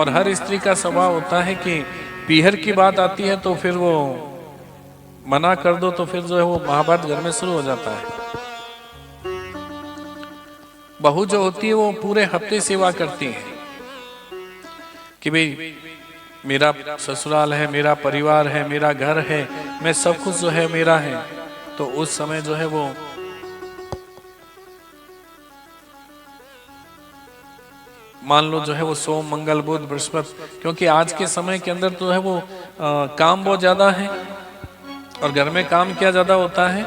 और हर स्त्री का स्वभाव होता है कि पीहर की बात आती है तो फिर वो मना कर दो तो फिर जो है वो महाभारत घर में शुरू हो जाता है। बहू जो होती है वो पूरे हफ्ते सेवा करती है कि भाई मेरा ससुराल है, मेरा परिवार है, मेरा घर है, मैं सब कुछ जो है मेरा है। तो उस समय जो है वो मान लो जो है वो सोम मंगल बुध बृहस्पति, क्योंकि आज के समय के अंदर तो है वो काम बहुत ज्यादा है और घर में काम क्या ज्यादा होता है।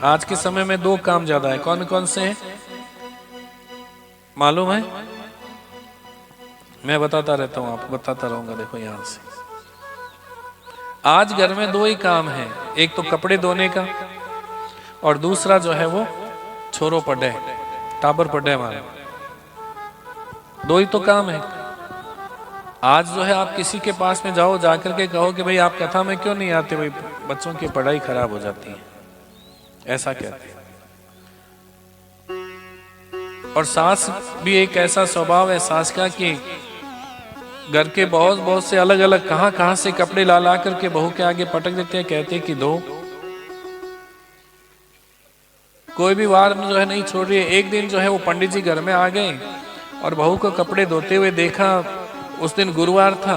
आज के समय में दो काम ज्यादा है। कौन कौन से हैं मालूम है? मैं बताता रहता हूं, आपको बताता रहूंगा। देखो यहां से आज घर में दो ही काम है, एक तो कपड़े धोने का और दूसरा जो है वो छोरो पढ़े टाबर पढ़े हमारे, दो ही तो काम है। आज जो है आप किसी के पास में जाओ, जाकर के कहो कि भाई आप कथा में क्यों नहीं आते, भाई बच्चों की पढ़ाई खराब हो जाती है, ऐसा कहते हैं। और सास भी एक ऐसा स्वभाव है सास का कि घर के बहुत से अलग अलग कहां से कपड़े ला करके बहू के आगे पटक देते हैं, कहते हैं कि दो। कोई भी वार में जो है नहीं छोड़ रही है। एक दिन जो है वो पंडित जी घर में आ गए और बहू को कपड़े धोते हुए देखा। उस दिन गुरुवार था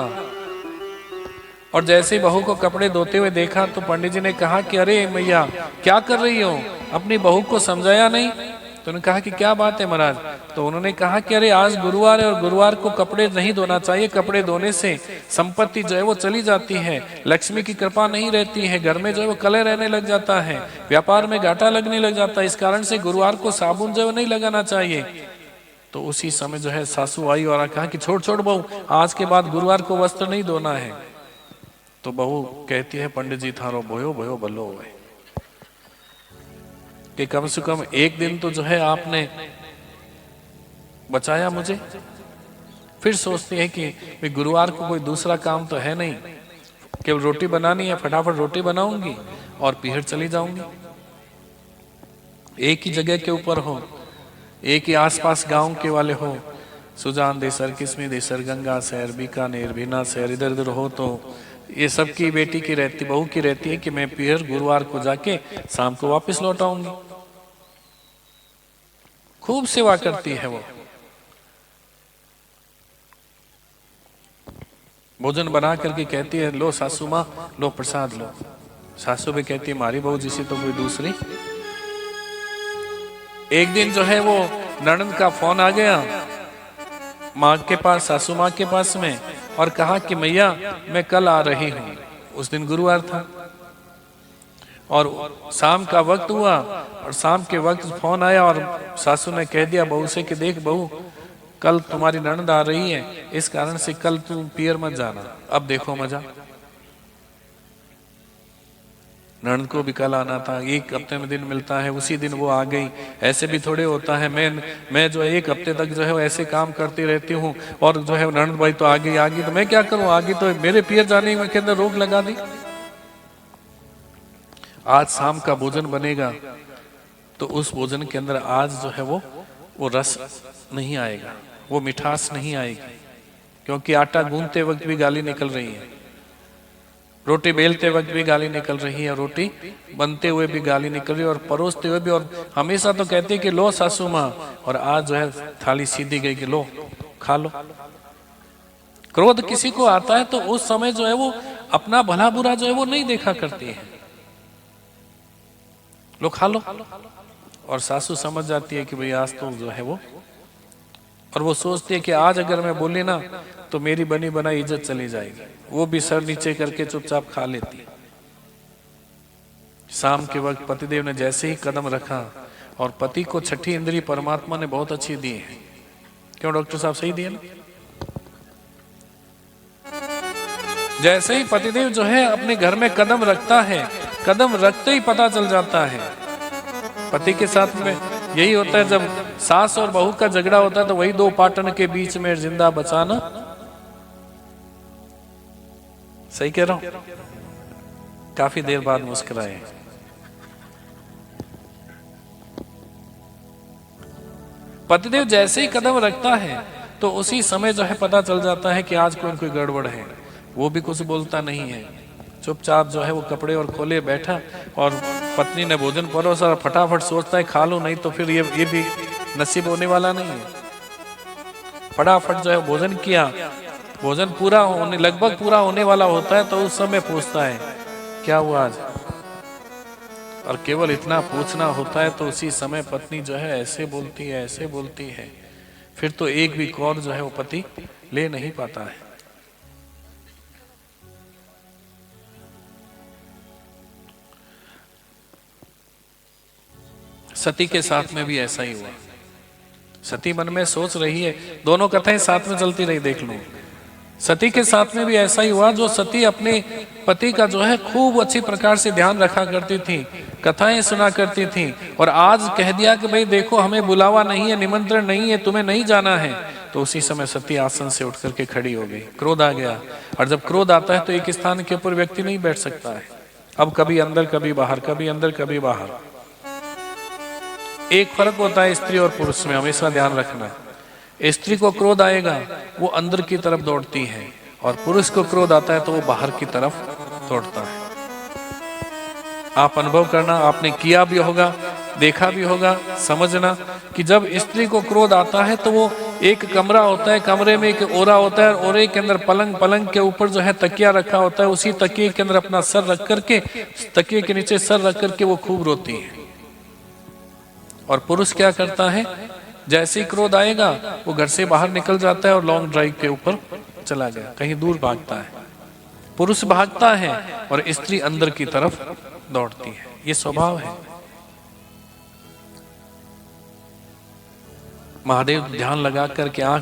और जैसे ही बहू को कपड़े धोते हुए देखा तो पंडित जी ने कहा कि अरे मैया क्या कर रही हो, अपनी बहू को समझाया नहीं? तो उन्होंने कहा कि क्या बात है महाराज? तो उन्होंने कहा कि अरे आज गुरुवार है और गुरुवार को कपड़े नहीं धोना चाहिए, कपड़े धोने से संपत्ति जो है वो चली जाती है, लक्ष्मी की कृपा नहीं रहती है, घर में जो है वो कलह रहने लग जाता है, व्यापार में घाटा लगने लग जाता है, इस कारण से गुरुवार को साबुन जो है नहीं लगाना चाहिए। तो उसी समय जो है सासू आई और कहा कि छोड़ बहू, आज के बाद गुरुवार को वस्त्र नहीं धोना है। तो बहू कहती है पंडित जी थारो भयो भयो भलो हो, कि कम से कम एक दिन तो जो है आपने बचाया मुझे। फिर सोचती है कि गुरुवार को कोई दूसरा काम तो है नहीं, केवल रोटी बनानी है, फटाफट रोटी बनाऊंगी और पीहर चली जाऊंगी। एक ही जगह के ऊपर हो, एक ही आसपास गांव के वाले हो, सुजान देसर, किस्मी देसर, गंगा शहर, बीकानेर, बीना शहर, इधर उधर हो, तो ये सबकी बेटी की रहती, बहू की रहती है कि मैं पीहर गुरुवार को जाके शाम को वापस लौट आऊंगी। खूब सेवा करती है वो। भोजन बना करके कहती है लो सासू माँ, लो प्रसाद लो। सासू भी कहती है मारी बहू जिसी तो कोई दूसरी। एक दिन जो है वो ननद का फोन आ गया माँ के पास, सासू माँ के पास में, और कहा कि मैया मैं कल आ रही हूँ। उस दिन गुरुवार था और शाम का वक्त हुआ और शाम के वक्त फोन आया और सासू ने कह दिया बहू से कि देख बहू, कल तुम्हारी ननद आ रही है, इस कारण से कल तुम पीहर मत जाना। अब देखो मजा, ननद को भी कल आना था, एक हफ्ते में दिन मिलता है, उसी दिन वो आ गई। ऐसे भी थोड़े होता है, मैं जो है एक हफ्ते तक जो है ऐसे काम करती रहती हूँ और जो है ननद भाई तो आ गई तो मैं क्या करूँ, आगे तो मेरे पीहर जाने के अंदर रोक लगा दी। आज शाम का भोजन बनेगा तो उस भोजन के अंदर आज जो है वो रस नहीं आएगा, वो मिठास नहीं आएगी, क्योंकि आटा गूंथते वक्त भी गाली निकल रही है, रोटी बेलते वक्त भी गाली निकल रही है, रोटी बनते हुए भी गाली निकल रही है और परोसते हुए भी। और हमेशा तो कहते हैं कि लो सासू माँ, और आज जो है थाली सीधी गई कि लो खा लो। क्रोध किसी को आता है तो उस समय जो है वो अपना भला बुरा जो है वो नहीं देखा करती है, लो खा लो। और सासू समझ जाती है कि भाई आज तो जो है वो, और वो सोचती है कि आज अगर मैं बोली ना तो मेरी बनी बनाई इज्जत चली जाएगी, वो भी सर नीचे करके चुपचाप खा लेती। शाम के वक्त पतिदेव ने जैसे ही कदम रखा, और पति को छठी इंद्रिय परमात्मा ने बहुत अच्छी दी है, क्यों डॉक्टर साहब सही दिए ना? जैसे ही पतिदेव जो है अपने घर में कदम रखता है, कदम रखते ही पता चल जाता है। पति के साथ में यही होता है, जब सास और बहू का झगड़ा होता है तो वही दो पाटन के बीच में जिंदा बचाना। सही कह रहा हूं? काफी देर बाद मुस्कुराए। पतिदेव जैसे ही कदम रखता है तो उसी समय जो है पता चल जाता है कि आज कोई गड़बड़ है। वो भी कुछ बोलता नहीं है, चुपचाप जो है वो कपड़े और खोले बैठा, और पत्नी ने भोजन परोसा और फटाफट सोचता है खा लो, नहीं तो फिर ये भी नसीब होने वाला नहीं है। फटाफट जो है भोजन किया, भोजन पूरा होने लगभग पूरा होने वाला होता है, तो उस समय पूछता है क्या हुआ आज, और केवल इतना पूछना होता है तो उसी समय पत्नी जो है ऐसे बोलती है, ऐसे बोलती है, फिर तो एक भी कौर जो है वो पति ले नहीं पाता है। सती के साथ में भी ऐसा ही हुआ। सती मन में सोच रही है, दोनों कथाएं साथ में चलती रही, देख लो। सती के साथ में भी ऐसा ही हुआ। जो सती अपने पति का जो है खूब अच्छी प्रकार से ध्यान रखा करती थी, कथाएं सुना करती थी, और आज कह दिया कि भाई देखो हमें बुलावा नहीं है, निमंत्रण नहीं है, तुम्हें नहीं जाना है, तो उसी समय सती आसन से उठ करके खड़ी हो गई। क्रोध आ गया, और जब क्रोध आता है तो एक स्थान के ऊपर व्यक्ति नहीं बैठ सकता है। अब कभी अंदर कभी बाहर, कभी अंदर कभी बाहर। एक फर्क होता है स्त्री और पुरुष में, हमेशा ध्यान रखना। स्त्री को क्रोध आएगा वो अंदर की तरफ दौड़ती है, और पुरुष को क्रोध आता है तो वो बाहर की तरफ दौड़ता है। आप अनुभव करना, आपने किया भी होगा, देखा भी होगा, समझना कि जब स्त्री को क्रोध आता है तो वो एक कमरा होता है, कमरे में एक ओरा होता है, और ओरे के अंदर पलंग, पलंग के ऊपर जो है तकिया रखा होता है, उसी तकिए के अंदर अपना सर रख करके, तकिए के नीचे सर रख करके वो खूब रोती है। और पुरुष क्या करता है, जैसे ही क्रोध आएगा वो घर से बाहर निकल जाता है और लॉन्ग ड्राइव के ऊपर चला गया, कहीं दूर भागता है। पुरुष भागता है और स्त्री अंदर की तरफ दौड़ती है, ये स्वभाव है। महादेव ध्यान लगा करके आंख